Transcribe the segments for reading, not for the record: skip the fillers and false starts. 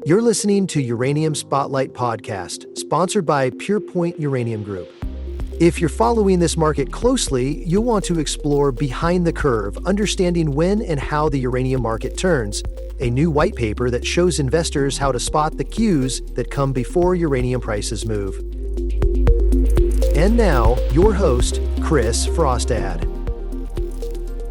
You're listening to Uranium Spotlight Podcast, sponsored by PurePoint Uranium Group. If you're following this market closely, you'll want to explore Behind the Curve, understanding when and how the uranium market turns, a new white paper that shows investors how to spot the cues that come before uranium prices move. And now, your host, Chris Frostad.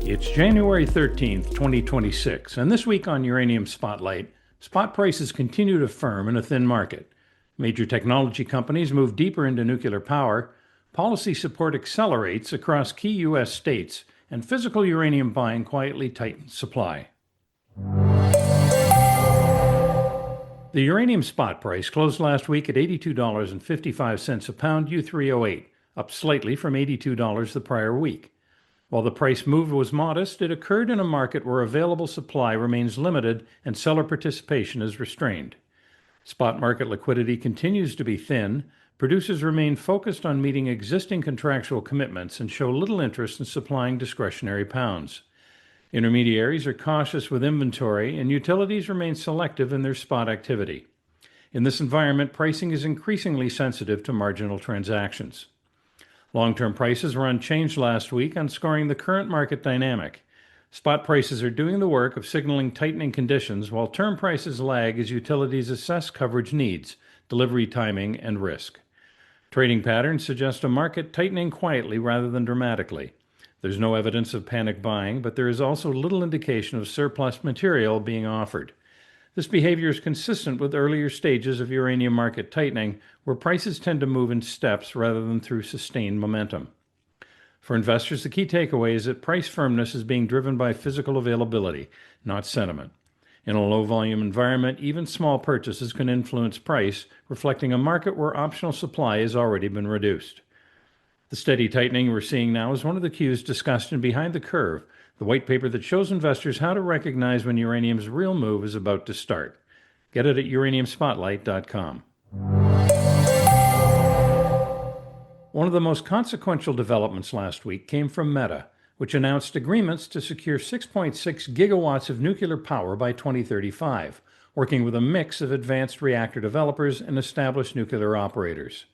It's January 13th, 2026, and this week on Uranium Spotlight, spot prices continue to firm in a thin market. Major technology companies move deeper into nuclear power, policy support accelerates across key U.S. states, and physical uranium buying quietly tightens supply. The uranium spot price closed last week at $82.55 a pound U3O8, up slightly from $82 the prior week. While the price move was modest, it occurred in a market where available supply remains limited and seller participation is restrained. Spot market liquidity continues to be thin. Producers remain focused on meeting existing contractual commitments and show little interest in supplying discretionary pounds. Intermediaries are cautious with inventory, and utilities remain selective in their spot activity. In this environment, pricing is increasingly sensitive to marginal transactions. Long-term prices were unchanged last week, underscoring the current market dynamic. Spot prices are doing the work of signaling tightening conditions, while term prices lag as utilities assess coverage needs, delivery timing, and risk. Trading patterns suggest a market tightening quietly rather than dramatically. There's no evidence of panic buying, but there is also little indication of surplus material being offered. This behavior is consistent with earlier stages of uranium market tightening, where prices tend to move in steps rather than through sustained momentum. For investors, the key takeaway is that price firmness is being driven by physical availability, not sentiment. In a low-volume environment, even small purchases can influence price, reflecting a market where optional supply has already been reduced. The steady tightening we're seeing now is one of the cues discussed in Behind the Curve, the white paper that shows investors how to recognize when uranium's real move is about to start. Get it at uraniumspotlight.com. One of the most consequential developments last week came from Meta, which announced agreements to secure 6.6 gigawatts of nuclear power by 2035, working with a mix of advanced reactor developers and established nuclear operators.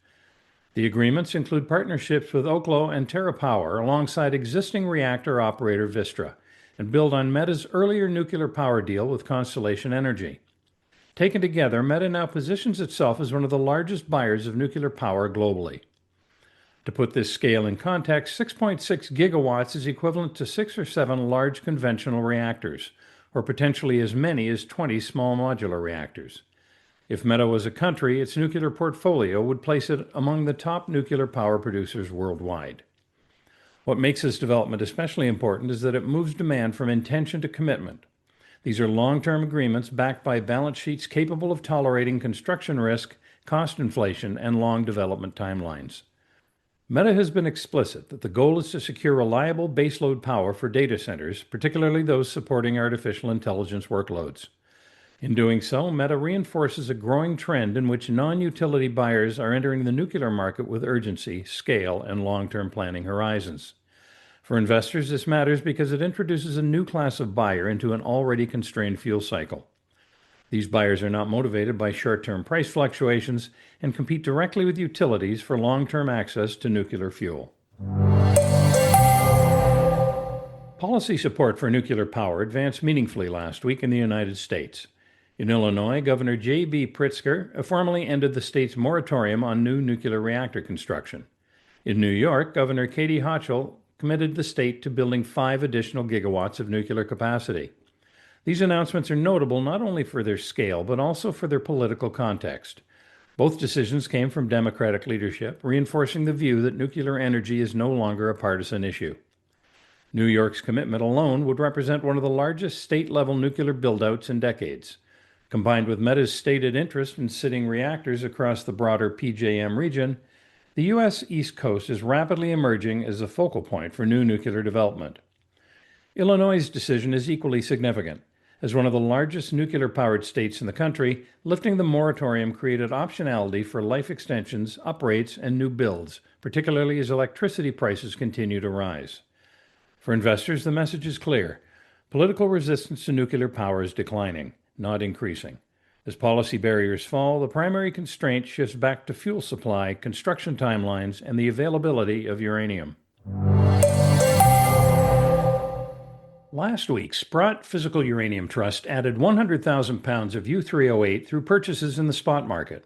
The agreements include partnerships with Oklo and TerraPower alongside existing reactor operator Vistra, and build on Meta's earlier nuclear power deal with Constellation Energy. Taken together, Meta now positions itself as one of the largest buyers of nuclear power globally. To put this scale in context, 6.6 gigawatts is equivalent to 6 or 7 large conventional reactors, or potentially as many as 20 small modular reactors. If Meta was a country, its nuclear portfolio would place it among the top nuclear power producers worldwide. What makes this development especially important is that it moves demand from intention to commitment. These are long-term agreements backed by balance sheets capable of tolerating construction risk, cost inflation, and long development timelines. Meta has been explicit that the goal is to secure reliable baseload power for data centers, particularly those supporting artificial intelligence workloads. In doing so, Meta reinforces a growing trend in which non-utility buyers are entering the nuclear market with urgency, scale, and long-term planning horizons. For investors, this matters because it introduces a new class of buyer into an already constrained fuel cycle. These buyers are not motivated by short-term price fluctuations and compete directly with utilities for long-term access to nuclear fuel. Policy support for nuclear power advanced meaningfully last week in the United States. In Illinois, Governor J.B. Pritzker formally ended the state's moratorium on new nuclear reactor construction. In New York, Governor Katie Hochul committed the state to building 5 additional gigawatts of nuclear capacity. These announcements are notable not only for their scale, but also for their political context. Both decisions came from Democratic leadership, reinforcing the view that nuclear energy is no longer a partisan issue. New York's commitment alone would represent one of the largest state-level nuclear build-outs in decades. Combined with Meta's stated interest in sitting reactors across the broader PJM region, the U.S. East Coast is rapidly emerging as a focal point for new nuclear development. Illinois' decision is equally significant. As one of the largest nuclear-powered states in the country, lifting the moratorium created optionality for life extensions, uprates, and new builds, particularly as electricity prices continue to rise. For investors, the message is clear. Political resistance to nuclear power is declining, not increasing. As policy barriers fall, the primary constraint shifts back to fuel supply, construction timelines, and the availability of uranium. Last week, Sprott Physical Uranium Trust added 100,000 pounds of U3O8 through purchases in the spot market.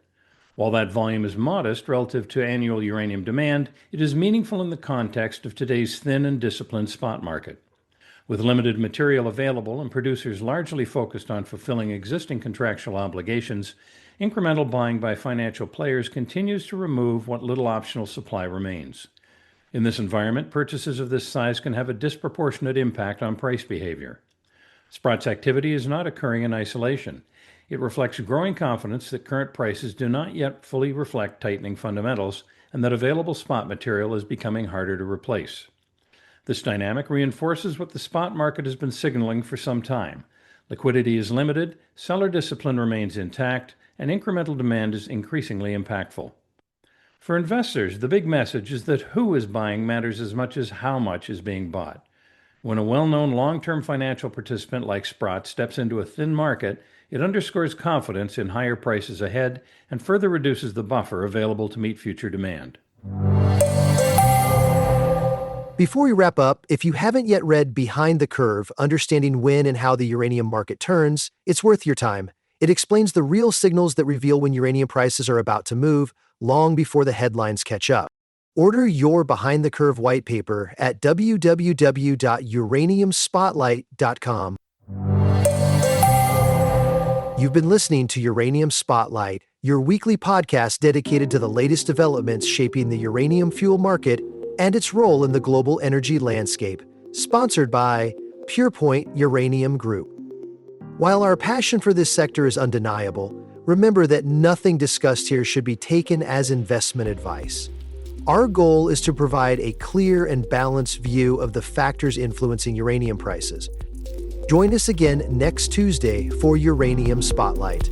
While that volume is modest relative to annual uranium demand, it is meaningful in the context of today's thin and disciplined spot market. With limited material available and producers largely focused on fulfilling existing contractual obligations, incremental buying by financial players continues to remove what little optional supply remains. In this environment, purchases of this size can have a disproportionate impact on price behavior. Sprott's activity is not occurring in isolation. It reflects growing confidence that current prices do not yet fully reflect tightening fundamentals and that available spot material is becoming harder to replace. This dynamic reinforces what the spot market has been signaling for some time. Liquidity is limited, seller discipline remains intact, and incremental demand is increasingly impactful. For investors, the big message is that who is buying matters as much as how much is being bought. When a well-known long-term financial participant like Sprott steps into a thin market, it underscores confidence in higher prices ahead and further reduces the buffer available to meet future demand. Before we wrap up, if you haven't yet read Behind the Curve, Understanding When and How the Uranium Market Turns, it's worth your time. It explains the real signals that reveal when uranium prices are about to move, long before the headlines catch up. Order your Behind the Curve white paper at www.uraniumspotlight.com. You've been listening to Uranium Spotlight, your weekly podcast dedicated to the latest developments shaping the uranium fuel market and its role in the global energy landscape, sponsored by PurePoint Uranium Group. While our passion for this sector is undeniable, remember that nothing discussed here should be taken as investment advice. Our goal is to provide a clear and balanced view of the factors influencing uranium prices. Join us again next Tuesday for Uranium Spotlight.